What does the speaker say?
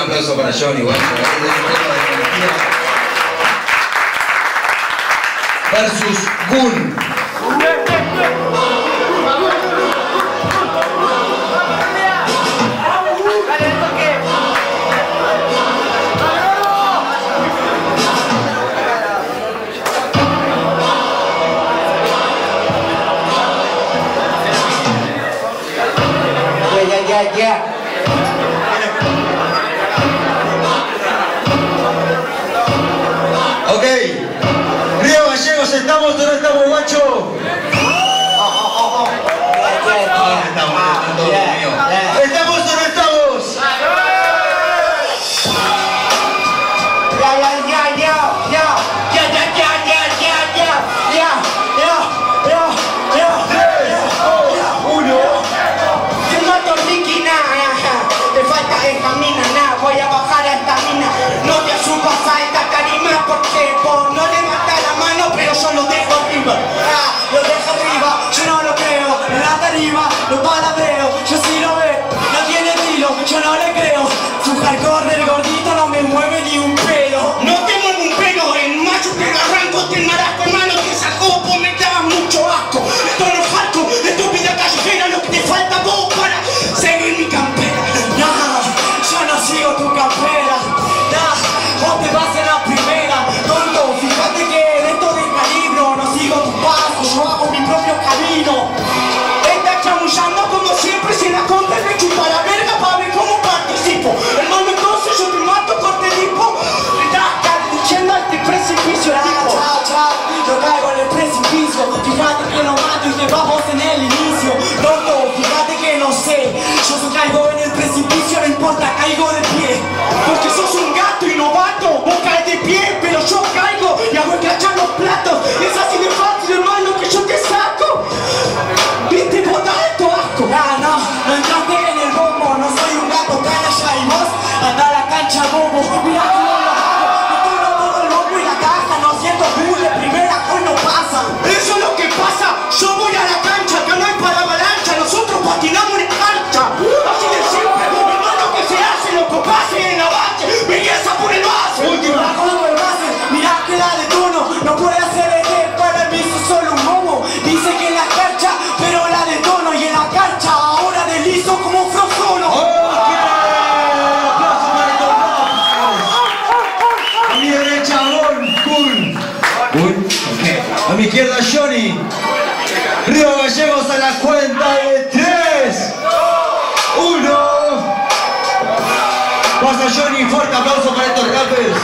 aplauso para Johnny, bueno, versus Gun. Yeah. Ok, Río Gallegos, ¿estamos o no estamos, guacho? ¿Estamos o no estamos? Voy a bajar a esta mina. No te asumas a esta tarima porque vos no levantas la mano, pero yo lo dejo arriba. Lo dejo arriba, yo no lo creo. La tarima, lo palabreo, yo sí lo veo. No tiene estilo, yo no le creo. Su hardcore del gordito no me mueve ni un pelo. No te mueve un pelo, el macho que me arranco te marasco, hermano, que sacó, vos me dabas mucho asco. Esto no es hardcore, esto es vida callejera, lo que te falta vos para seguir mi campera. Yo no sigo tu campera, vos te vas en la primera, tonto, fíjate que en esto de calibro no sigo tu paso, yo hago mi propio camino. Estás chamullando como siempre, si la contra me chupa la verga para ver cómo participo. Hermano, entonces yo te mato, corte tipo, estás diciendo este precipicio, tipo. Chao, yo caigo en el precipicio, fíjate que lo mato y te vamos en el inicio. Tonto, fíjate que no sé, yo caigo en el precipicio, no importa, caigo de pie. Porque sos un gato y novato, vos caes de pie, pero yo caigo y hago escrachar los platos. Es así de fácil, hermano, que yo te saco. ¿Viste? Vos das esto asco. No entraste en el bombo, no soy un gato, canalla y vos anda a la cancha, bobo. Mira cómo lo hago, me tono todo el bombo y la caja, no siento bull de primera, hoy no pasa. Eso es lo que pasa, yo voy a la cancha, acá no hay para avalancha, nosotros patinamos en cancha. Así de simple, hermano, que se hace, lo que pase en la base, belleza por el base. Última, como el base, mirá que la de tono, no puede hacer el para mí sos solo un bobo. Dice que en la cancha, pero la de tono y en la cancha, ahora deslizo como un frozono. A mi derecha, Gun. A mi izquierda, Johnny. Río Gallegos a la cuenta de 3, 1. Pasa Johnny, fuerte aplauso para estos rappers.